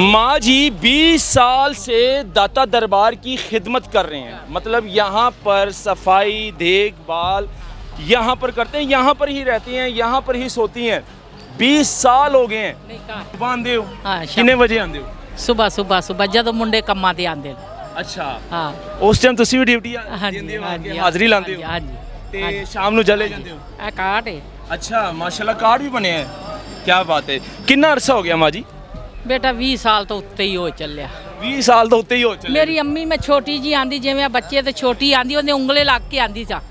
माँ जी 20 साल से दाता दरबार की खिदमत कर रहे हैं। मतलब यहाँ पर सफाई देखभाल यहाँ पर करते हैं, यहाँ पर ही रहती हैं, यहाँ पर ही सोती हैं। 20 साल हो गए हैं। सुबह आंदे हो? कितने बजे आंदे हो? ਸੁਬਾ ਸੁਬਾ ਸੁਬਾ ਜਦੋਂ ਮੁੰਡੇ ਕੰਮਾਂ ਤੇ ਆਉਂਦੇ ਨੇ। अच्छा ਹਾਂ उस टाइम ਤੁਸੀਂ ਵੀ ਡਿਊਟੀ ਹਾਂਜੀ ਦਿੰਦੇ ਹੋ, ਹਾਂਜੀ ਹਾਜ਼ਰੀ ਲਾਉਂਦੇ ਹੋ ਹਾਂਜੀ ਤੇ ਸ਼ਾਮ ਨੂੰ ਚਲੇ ਜਾਂਦੇ ਹੋ। ਇਹ ਕਾਟ ਹੈ अच्छा माशाल्लाह कार्ड भी बने हैं, क्या बात है। कितना अरसा हो गया माँ जी? ਬੇਟਾ 20 ਸਾਲ ਤੋਂ ਉੱਤੇ ਹੀ ਹੋ ਚੱਲਿਆ। 20 साल तो उत्ते ही हो चले। ਮੇਰੀ ਅੰਮੀ ਮੈਂ ਛੋਟੀ ਜੀ ਆਂਦੀ ਜਿਵੇਂ ਆ ਬੱਚੇ ਤੇ ਛੋਟੀ ਆਂਦੀ ਉਹਦੇ ਉਂਗਲੇ ਲੱਗ ਕੇ ਆਂਦੀ ਸਾ।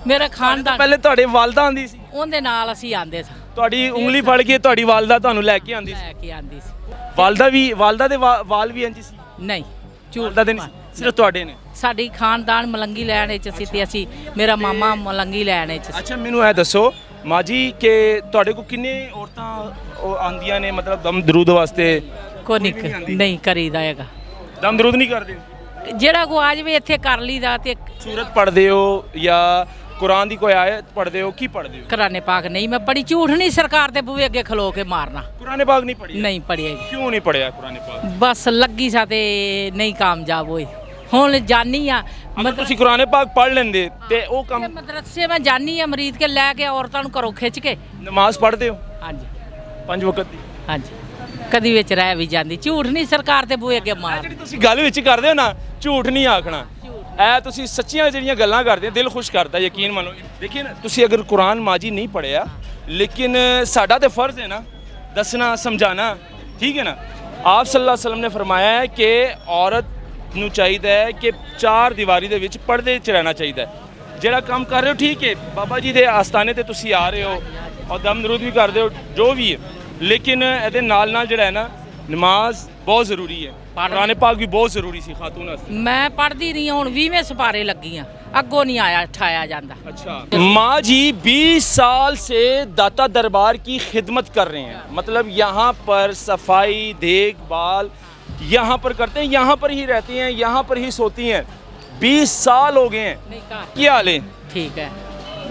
ਮੇਰਾ ਖਾਨਦਾਨ ਪਹਿਲੇ ਤੁਹਾਡੇ ਵਾਲਦਾ ਆਂਦੀ ਸੀ, ਉਹਦੇ ਨਾਲ ਅਸੀਂ ਆਂਦੇ ਸਾਂ, ਤੁਹਾਡੀ ਉਂਗਲੀ ਫੜ ਕੇ ਤੁਹਾਡੀ ਵਾਲਦਾ ਤੁਹਾਨੂੰ ਲੈ ਕੇ ਆਂਦੀ ਸੀ। ਲੈ ਕੇ ਆਂਦੀ ਸੀ। ਵਾਲਦਾ ਦੇ ਵਾਲ ਵੀ ਇੰਜ ਸੀ? ਨਹੀਂ ਵਾਲਦਾ ਦੇ ਨਹੀਂ, ਸਿਰਫ ਤੁਹਾਡੇ ਨੇ। ਸਾਡੀ ਖਾਨਦਾਨ ਮਲੰਗੀ ਲੈਣ ਵਿੱਚ ਸੀ ਤੇ ਅਸੀਂ ਮੇਰਾ ਮਾਮਾ ਮਲੰਗੀ ਲੈਣ ਵਿੱਚ ਸੀ। ਅੱਛਾ ਮੈਨੂੰ ਇਹ ਦੱਸੋ ਮਾਂ ਜੀ ਕਿ ਤੁਹਾਡੇ ਕੋਲ ਕਿੰਨੇ ਔਰਤਾਂ ਆਂਦੀਆਂ ਨੇ ਮਤਲਬ ਦਮ ਦਰੂਦ ਵਾਸਤੇ? ਕੋਈ ਨਹੀਂ ਕਰੀਦਾ ਹੈਗਾ। ਦਮ ਦਰੂਦ ਨਹੀਂ ਕਰਦੇ? ਜਿਹੜਾ ਕੋ ਆ ਜਾਵੇ ਇੱਥੇ ਕਰ ਲਈਦਾ ਤੇ ਸੂਰਤ ਪੜ੍ਹਦੇ ਹੋ ਜਾਂ ਕੁਰਾਨ ਦੀ ਕੋਈ ਆਇਤ ਪੜ੍ਹਦੇ ਹੋ, ਕੀ ਪੜ੍ਹਦੇ ਹੋ? ਕੁਰਾਨੇ ਪਾਕ ਨਹੀਂ ਮੈਂ ਪੜੀ, ਝੂਠ ਨਹੀਂ ਸਰਕਾਰ ਦੇ ਬੂਹੇ ਅੱਗੇ ਖਲੋ ਕੇ ਮਾਰਨਾ। ਕੁਰਾਨੇ ਪਾਕ ਨਹੀਂ ਪੜ੍ਹੀ? ਨਹੀਂ ਪੜਿਆ ਕਿਉਂ ਨਹੀਂ ਪੜ੍ਹਿਆ ਕੁਰਾਨੇ ਪਾਕ? ਬਸ ਲੱਗੀ ਸਾ ਤੇ ਨਹੀਂ ਕਾਮਯਾਬ ਹੋਈ। ਹੁਣ ਜਾਨੀ ਆ ਮਤਲਬ ਤੁਸੀਂ ਕੁਰਾਨੇ ਪਾਕ ਪੜ੍ਹ ਲੈਂਦੇ ਤੇ ਉਹ ਕੰਮ। ਮਦਰਸੇ ਮੈਂ ਜਾਨੀ ਆ ਮਰੀਦ ਕੇ ਲੈ ਕੇ ਔਰਤਾਂ ਨੂੰ ਘਰੋਂ ਖਿੱਚ ਕੇ। ਨਮਾਜ਼ ਪੜ੍ਹਦੇ ਹੋ? ਹਾਂਜੀ 5 ਵਕਤ ਦੀ? ਹਾਂਜੀ ਕਦੀ ਵਿੱਚ ਰਹਿ ਵੀ ਜਾਂਦੀ। ਝੂਠ ਨਹੀਂ ਸਰਕਾਰ ਦੇ ਬੂਹੇ ਅੱਗੇ ਮਾਰ। ਜਿਹੜੀ ਤੁਸੀਂ ਗੱਲ ਵਿੱਚ ਕਰਦੇ ਹੋ ਨਾ, ਝੂਠ ਨਹੀਂ ਆਖਣਾ। ਇਹ ਤੁਸੀਂ ਸੱਚੀਆਂ ਜਿਹੜੀਆਂ ਗੱਲਾਂ ਕਰਦੇ ਹੋ, ਦਿਲ ਖੁਸ਼ ਕਰਦਾ, ਯਕੀਨ ਮੰਨੋ। ਦੇਖिए ना, ਤੁਸੀਂ ਅਗਰ ਕੁਰਾਨ ਮਾਜੀ ਨਹੀਂ ਪੜਿਆ ਲੇਕਿਨ ਸਾਡਾ ਤੇ ਫਰਜ਼ ਹੈ ਨਾ ਦੱਸਣਾ ਸਮਝਾਣਾ, ਠੀਕ ਹੈ ਨਾ। ਆਪ ਸੱਲੱਲਾਹੁ ਅਲੈहि ਵਸੱਲਮ ਨੇ ਫਰਮਾਇਆ ਹੈ ਕਿ ਔਰਤ ਨੂੰ ਚਾਹੀਦਾ ਹੈ ਕਿ 4 ਦੀਵਾਰੀ ਦੇ ਵਿੱਚ ਪਰਦੇ 'ਚ ਰਹਿਣਾ ਚਾਹੀਦਾ ਹੈ। ਜਿਹੜਾ ਕੰਮ ਕਰ ਰਹੇ ਹੋ ਠੀਕ ਹੈ, ਬਾਬਾ ਜੀ ਦੇ ਆਸਤਾਨੇ ਤੇ ਤੁਸੀਂ ਆ ਰਹੇ ਹੋ ਔਰ ਦਮ ਦਰੂਦ ਵੀ ਕਰਦੇ ਹੋ, ਜੋ ਵੀ ਹੈ, ਲੇਕਿਨ ਇਹਦੇ ਨਾਲ ਨਾਲ ਜਿਹੜਾ ਹੈ ਨਾ ਨਮਾਜ਼ ਬਹੁਤ ਜ਼ਰੂਰੀ ਹੈ। ਕੁਰਾਨ ਪਾਕ भी बहुत ज़रूरी सी खातून वास्ते। मैं पढ़ती रही हूँ 20वें सिपारे लगी हाँ, अगों नहीं आया उठाया जाता। अच्छा माँ जी 20 साल से दाता दरबार की खिदमत कर रहे हैं। मतलब यहाँ पर सफाई देखभाल यहाँ पर करते हैं, यहाँ पर ही रहती हैं, यहाँ पर ही सोती हैं। 20 साल हो गए हैं। क्या हाल है? ठीक है।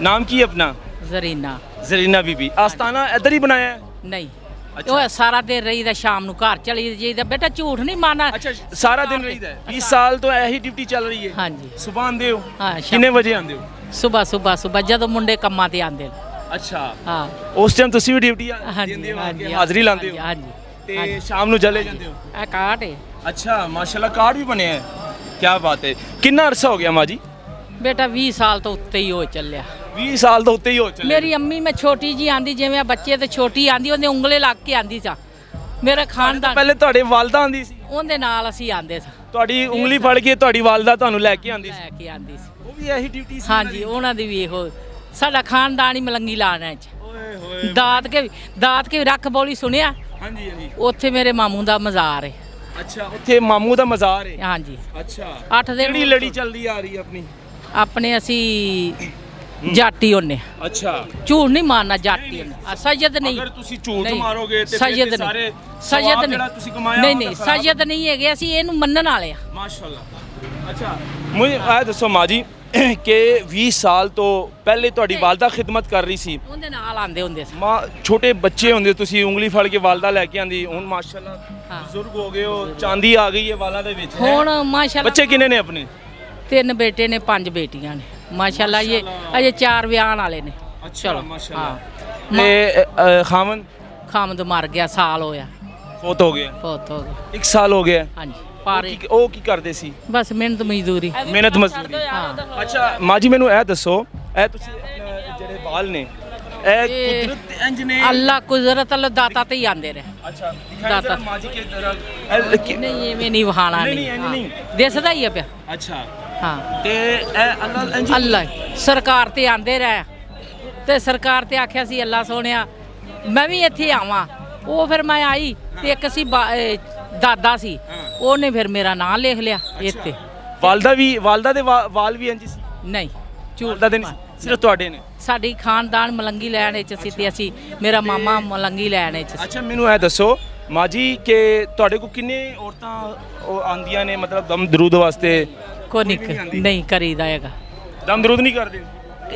नाम की अपना? ਜ਼ਰੀਨਾ। ਜ਼ਰੀਨਾ बीबी। आस्ताना इधर ही बनाया है? नहीं ਉਹ ਸਾਰਾ ਦਿਨ ਰਹੀਦਾ, ਸ਼ਾਮ ਨੂੰ ਘਰ ਚਲੀ ਜਾਈਦਾ। ਬੇਟਾ ਝੂਠ ਨਹੀਂ ਮਾਰਨਾ। अच्छा सारा दिन रहीदा है? 20 साल तो यही ड्यूटी चल रही है? ਹਾਂਜੀ सुबह आंदे हो? हाँ, कितने बजे आंदे हो? ਸੁਬਾ ਜਦੋਂ ਮੁੰਡੇ ਕੰਮਾਂ ਤੇ ਆਉਂਦੇ ਨੇ। अच्छा ਹਾਂ ਉਸ ਟਾਈਮ ਤੁਸੀਂ ਵੀ ਡਿਊਟੀ ਹਾਂਜੀ ਦਿੰਦੇ ਹੋ, ਹਾਂਜੀ ਹਾਜ਼ਰੀ ਲਾਉਂਦੇ ਹੋ ਹਾਂਜੀ ਤੇ ਸ਼ਾਮ ਨੂੰ ਚਲੇ ਜਾਂਦੇ ਹੋ? ਇਹ ਕਾਟ ਹੈ। अच्छा माशाल्लाह कार्ड भी बने हैं, क्या बात है। कितना अरसा हो गया माँ जी? ਬੇਟਾ 20 ਸਾਲ ਤੋਂ ਉੱਤੇ ਹੀ ਹੋ ਚੱਲਿਆ। 20 साल तो उत्ते ही हो चले। ਮੇਰੀ ਅੰਮੀ ਮੈਂ ਛੋਟੀ ਜੀ ਆਂਦੀ ਜਿਵੇਂ ਆ ਬੱਚੇ ਤੇ ਛੋਟੀ ਆਂਦੀ ਉਹਦੇ ਉਂਗਲੇ ਲੱਗ ਕੇ ਆਂਦੀ ਸਾ। ਮੇਰਾ ਖਾਨਦਾਨ ਪਹਿਲੇ ਤੁਹਾਡੇ ਵਾਲਦਾ ਆਂਦੀ ਸੀ, ਉਹਦੇ ਨਾਲ ਅਸੀਂ ਆਂਦੇ ਸਾਂ, ਤੁਹਾਡੀ ਉਂਗਲੀ ਫੜ ਕੇ ਤੁਹਾਡੀ ਵਾਲਦਾ ਤੁਹਾਨੂੰ ਲੈ ਕੇ ਆਂਦੀ ਸੀ? ਲੈ ਕੇ ਆਂਦੀ ਸੀ। ਉਹ ਵੀ ਇਹੀ ਡਿਊਟੀ ਸੀ? ਹਾਂਜੀ ਉਹਨਾਂ ਦੀ ਵੀ ਇਹੋ। ਸਾਡਾ ਖਾਨਦਾਨ ਹੀ ਮਲੰਗੀ ਲਾਣਾ ਚ। ਓਏ ਹੋਏ। ਦਾਤ ਕੇ ਰੱਖ ਬੋਲੀ ਸੁਣਿਆ? ਹਾਂਜੀ ਹਾਂਜੀ। ਉੱਥੇ ਮੇਰੇ ਮਾਮੂ ਦਾ ਮਜ਼ਾਰ ਹੈ। ਅੱਛਾ ਉੱਥੇ ਮਾਮੂ ਦਾ ਮਜ਼ਾਰ ਹੈ? ਹਾਂਜੀ ਅੱਛਾ 8 ਦਿਨ ਕਿਹੜੀ ਲੜੀ ਚੱਲਦੀ ਆ ਰਹੀ ਆਪਣੀ? ਆਪਣੇ ਅਸੀਂ ਜਾਟੀ ਹੁੰਨੇ। ਅੱਛਾ ਝੂਠ ਨਹੀਂ ਮਾਰਨਾ, ਜਾਟੀ ਹੁੰਨੇ। ਸਜਦ ਨਹੀਂ। ਅਗਰ ਤੁਸੀਂ ਝੂਠ ਨਹੀਂ, ਮਾਰੋਗੇ ਤੇ ਸਜਦ ਫਿਰ ਸਾਰੇ ਸਜਦ ਜਿਹੜਾ ਤੁਸੀਂ ਕਮਾਇਆ ਨਹੀਂ ਸਜਦ ਨਹੀਂ ਹੈਗੇ, ਅਸੀਂ ਇਹਨੂੰ ਮੰਨਣ ਵਾਲੇ ਆ। ਮਾਸ਼ਾਅੱਲਾ। ਅੱਛਾ ਮੈਨੂੰ ਇਹ ਦੱਸੋ ਮਾਂ ਜੀ ਕਿ 20 ਸਾਲ ਤੋਂ ਪਹਿਲੇ ਤੁਹਾਡੀ ਵਾਲਦਾ ਖਿਦਮਤ ਕਰ ਰਹੀ ਸੀ, ਉਹਦੇ ਨਾਲ ਆਂਦੇ ਹੁੰਦੇ ਸੀ। ਮਾਂ ਛੋਟੇ ਬੱਚੇ ਹੁੰਦੇ ਤੁਸੀਂ ਉਂਗਲੀ ਫੜ ਕੇ ਵਾਲਦਾ ਲੈ ਕੇ ਆਂਦੀ, ਹੁਣ ਮਾਸ਼ਾਅੱਲਾ ਹਾਂ। ਬਜ਼ੁਰਗ ਹੋ ਗਏ ਹੋ, ਚਾਂਦੀ ਆ ਗਈ ਹੈ ਵਾਲਾਂ ਦੇ ਵਿੱਚ। ਹੁਣ ਮਾਸ਼ਾਅੱਲਾ ਬੱਚੇ ਕਿੰਨੇ ਨੇ ਆਪਣੇ? 3 ਬੇਟੇ ਨੇ 5 ਬੇਟੀਆਂ ਨੇ। ਮਾਸ਼ਾਅੱਲਾ ਇਹ ਅਜੇ 4 ਵਿਆਹਣ ਵਾਲੇ ਨੇ। ਚਲੋ ਮਾਸ਼ਾਅੱਲਾ। ਹਾਂ ਤੇ ਖਾਮਨ ਖਾਮਦ ਮਰ ਗਿਆ, ਸਾਲ ਹੋਇਆ ਫੌਤ ਹੋ ਗਿਆ। ਫੌਤ ਹੋ ਗਿਆ। 1 ਸਾਲ ਹੋ ਗਿਆ। ਹਾਂਜੀ ਪਾਰੇ ਉਹ ਕੀ ਕਰਦੇ ਸੀ? ਬਸ ਮਿਹਨਤ ਮਜ਼ਦੂਰੀ। ਮਿਹਨਤ ਮਜ਼ਦੂਰੀ। ਹਾਂ ਅੱਛਾ ਮਾਂ ਜੀ ਮੈਨੂੰ ਇਹ ਦੱਸੋ, ਇਹ ਤੁਸੀਂ ਆਪਣੇ ਜਿਹੜੇ ਵਾਲ ਨੇ ਇਹ ਕੁਦਰਤ ਦੇ ਇੰਜ ਨੇ? ਅੱਲਾ ਕੁਦਰਤ ਅੱਲਾ ਦਾਤਾ ਤੇ ਹੀ ਆਂਦੇ ਰਹੇ। ਅੱਛਾ ਦਾਤਾ। ਮਾਂ ਜੀ ਕੇ ਨਹੀਂ ਐਵੇਂ ਨਹੀਂ ਵਹਾਣਾ ਨਹੀਂ, ਇੰਜ ਨਹੀਂ। ਦਿਸਦਾ ਹੀ ਆ ਪਿਆ। ਅੱਛਾ ਹਾਂ ਤੇ ਇਹ ਅੱਲਾ ਇੰਜ ਅੱਲਾ ਸਰਕਾਰ ਤੇ ਆਂਦੇ ਰਹੇ ਤੇ ਸਰਕਾਰ ਤੇ ਆਖਿਆ ਸੀ ਅੱਲਾ ਸੋਹਣਿਆ ਮੈਂ ਵੀ ਇੱਥੇ ਆਵਾਂ। ਉਹ ਫਿਰ ਮੈਂ ਆਈ ਤੇ ਇੱਕ ਸੀ ਦਾਦਾ ਸੀ, ਉਹਨੇ ਫਿਰ ਮੇਰਾ ਨਾਂ ਲਿਖ ਲਿਆ ਇੱਥੇ। ਵਾਲਦਾ ਦੇ ਵਾਲ ਵੀ ਇੰਜ ਸੀ? ਨਹੀਂ ਝੂਠ ਵਾਲਦਾ ਦੇ ਨਹੀਂ, ਸਿਰਫ ਤੁਹਾਡੇ ਨੇ? ਸਾਡੀ ਖਾਨਦਾਨ ਮਲੰਗੀ ਲੈਣ ਵਿੱਚ ਸੀ ਤੇ ਅਸੀਂ ਮੇਰਾ ਮਾਮਾ ਮਲੰਗੀ ਲੈਣ ਵਿੱਚ ਸੀ। ਅੱਛਾ ਮੈਨੂੰ ਇਹ ਦੱਸੋ ਮਾਂ ਜੀ ਕਿ ਤੁਹਾਡੇ ਕੋਲ ਕਿੰਨੇ ਔਰਤਾਂ ਆਂਦੀਆਂ ਨੇ ਮਤਲਬ ਦਮ ਦਰੂਦ ਵਾਸਤੇ? ਕੋਈ ਨਹੀਂ ਕਰੀਦਾ ਹੈਗਾ। ਦਮ ਦਰੂਦ ਨਹੀਂ ਕਰਦੇ?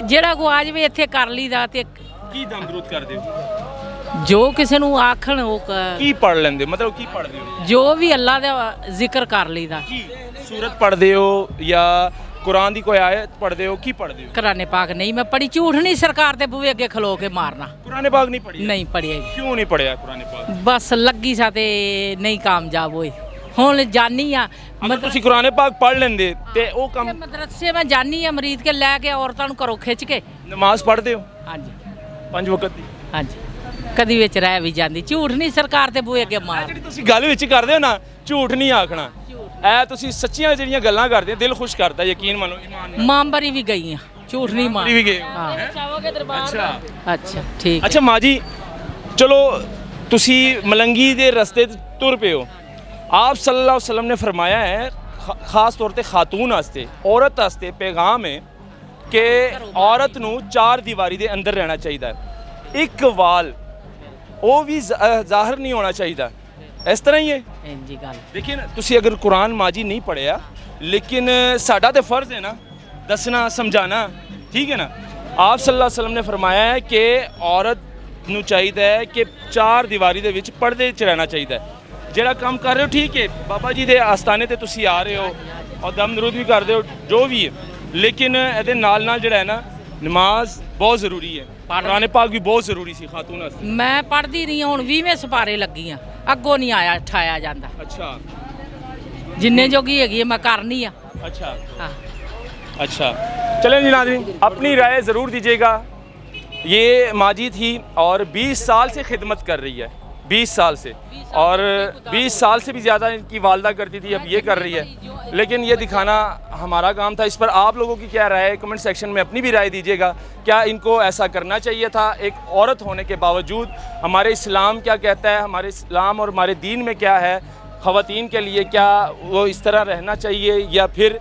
ਜਿਹੜਾ ਕੋ ਆ ਜਾਵੇ ਇੱਥੇ ਕਰ ਲਈਦਾ ਤੇ ਕੀ ਦਮ ਦਰੂਦ ਕਰਦੇ ਹੋ? ਜੋ ਕਿਸੇ ਨੂੰ ਆਖਣ ਉਹ ਕੀ ਪੜ ਲੈਂਦੇ ਮਤਲਬ ਕੀ ਪੜਦੇ ਹੋ ਜੋ ਵੀ ਅੱਲਾ ਦਾ ਜ਼ਿਕਰ ਕਰ ਲਈਦਾ। ਕੀ ਸੂਰਤ ਪੜਦੇ ਹੋ ਜਾਂ ਕੁਰਾਨ ਦੀ ਕੋਈ ਆਇਤ ਪੜਦੇ ਹੋ ਕੀ ਪੜਦੇ ਹੋ ਕੁਰਾਨੇ ਪਾਕ ਨਹੀਂ ਮੈਂ ਪੜੀ, ਝੂਠ ਨਹੀਂ ਸਰਕਾਰ ਦੇ ਬੂਹੇ ਅੱਗੇ ਖਲੋ ਕੇ ਮਾਰਨਾ। ਕੁਰਾਨ ਪਾਕ ਨਹੀਂ ਪੜ੍ਹੀ ਨਹੀਂ ਪੜਿਆ ਜੀ, ਕਿਉਂ ਨਹੀਂ ਪੜਿਆ ਕੁਰਾਨ ਪਾਕ ਬਸ ਲੱਗੀ ਸਾ ਤੇ ਨਹੀਂ ਕਾਮਯਾਬ ਹੋਏ। ਹੁਣ ਜਾਨੀ ਆ ਅਗਰ ਤੁਸੀਂ ਕੁਰਾਨ ਪਾਕ ਪੜ ਲੈਂਦੇ ਤੇ ਉਹ ਕੰਮ ਮਦਰਸੇ ਮੈਂ ਜਾਨੀ ਆ ਮਰੀਦ ਕੇ ਲੈ ਕੇ ਔਰਤਾਂ ਨੂੰ ਘਰੋਂ ਖਿੱਚ ਕੇ। ਨਮਾਜ਼ ਪੜਦੇ ਹੋ ਹਾਂਜੀ 5 ਵਕਤ ਦੀ ਹਾਂਜੀ, ਕਦੀ ਵਿੱਚ ਰਹਿ ਵੀ ਜਾਂਦੀ। ਝੂਠ ਨਹੀਂ ਸਰਕਾਰ ਦੇ ਬੂਹੇ ਅੱਗੇ ਮਾਰ। ਜਿਹੜੀ ਤੁਸੀਂ ਗੱਲ ਵਿੱਚ ਕਰਦੇ ਹੋ ਨਾ ਝੂਠ ਨਹੀਂ ਆਖਣਾ, ਇਹ ਤੁਸੀਂ ਸੱਚੀਆਂ ਜਿਹੜੀਆਂ ਗੱਲਾਂ ਕਰਦੇ ਹੋ ਦਿਲ ਖੁਸ਼ ਕਰਦਾ, ਯਕੀਨ ਮੰਨੋ ਇਮਾਨ ਨਾਲ। ਮਾਂਬਰੀ ਵੀ ਗਈ ਆ, ਝੂਠ ਨਹੀਂ ਮਾਰ। ਵੀ ਗਏ ਹੋ? ਹਾਂ ਅੱਛਾ ਅੱਛਾ ਠੀਕ। ਅੱਛਾ ਮਾਂ ਜੀ, ਚਲੋ ਤੁਸੀਂ ਮਲੰਗੀ ਦੇ ਰਸਤੇ ਤੇ ਤੁਰ ਪਏ ਹੋ। ਆਪ ਸੱਲੱਲਾਹੁ ਅਲੈहि ਵਸੱਲਮ ਨੇ ਫਰਮਾਇਆ ਹੈ ਖਾਸ ਤੌਰ ਤੇ ਖਾਤੂਨ ਵਾਸਤੇ, ਔਰਤ ਵਾਸਤੇ ਪੈਗਾਮ ਹੈ ਕਿ ਔਰਤ ਨੂੰ 4 ਦੀਵਾਰੀ ਦੇ ਅੰਦਰ ਰਹਿਣਾ ਚਾਹੀਦਾ ਹੈ। ਇੱਕ ਵਾਲ ਉਹ ਵੀ ਜ਼ਾਹਰ ਨਹੀਂ ਹੋਣਾ ਚਾਹੀਦਾ। ਇਸ ਤਰ੍ਹਾਂ ਹੀ ਹੈ ਇੰਜੀ ਗੱਲ। देखिए ना, ਤੁਸੀਂ अगर कुरान माजी नहीं पढ़िया लेकिन साडा तो फर्ज है ना दसना समझाना, ठीक है ना। आप सल्लल्लाहु अलैहि वसल्लम ने फरमाया है कि औरत ਨੂੰ ਚਾਹੀਦਾ ਹੈ ਕਿ 4 ਦੀਵਾਰੀ ਦੇ ਵਿੱਚ ਪਰਦੇ 'ਚ ਰਹਿਣਾ ਚਾਹੀਦਾ ਹੈ। ਜਿਹੜਾ ਕੰਮ ਕਰ ਰਹੇ ਹੋ ਠੀਕ ਹੈ, ਬਾਬਾ ਜੀ ਦੇ ਆਸਤਾਨੇ ਤੇ ਤੁਸੀਂ ਆ ਰਹੇ ਹੋ ਔਰ ਦਮ ਦਰੂਦ ਵੀ ਕਰਦੇ ਹੋ ਜੋ ਵੀ ਹੈ, ਲੇਕਿਨ ਇਹਦੇ ਨਾਲ ਨਾਲ ਜਿਹੜਾ ਹੈ ਨਾ ਨਮਾਜ਼ ਬਹੁਤ ਜ਼ਰੂਰੀ ਹੈ। ਕੁਰਾਨ ਪਾਕ ਵੀ ਬਹੁਤ ਜ਼ਰੂਰੀ ਸੀ ਖਾਤੂਨ ਵਾਸਤੇ। ਮੈਂ ਪੜਦੀ ਰਹੀ ਹਾਂ, ਹੁਣ 20ਵੇਂ ਸਪਾਰੇ ਲੱਗੀ ਆ, ਅੱਗੋਂ ਨਹੀਂ ਆਇਆ ਠਾਇਆ ਜਾਂਦਾ। ਅੱਛਾ ਜਿੰਨੇ ਜੋਗੀ ਹੈਗੀ ਹੈ ਮੈਂ ਕਰਨੀ ਆ। अच्छा ਹਾਂ अच्छा, चलें जी नाज़रीन, अपनी राय ज़रूर दीजिएगा। ये माजी थी और 20 साल से खिदमत कर रही है, 20 साल से, और 20 साल से भी ज़्यादा इनकी वालदा करती थी, अब ये कर रही है। लेकिन ये दिखाना हमारा काम था। इस पर आप लोगों की क्या राय है, कमेंट सेक्शन में अपनी भी राय दीजिएगा। क्या इनको ऐसा करना चाहिए था एक औरत होने के बावजूद? हमारे इस्लाम क्या कहता है, हमारे इस्लाम और हमारे दीन में क्या है, ख़वातीन के लिए क्या वो इस तरह रहना चाहिए, या फिर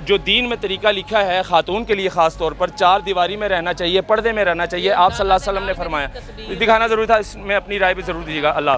जो दीन में तरीका लिखा है खातून के लिए ख़ास तौर पर 4 दीवारी में रहना चाहिए, पर्दे में रहना चाहिए, आप सल्लल्लाहु अलैहि वसल्लम ने फरमाया। दिखाना ज़रूरी था, इसमें अपनी राय भी ज़रूर दीजिएगा। अल्लाह।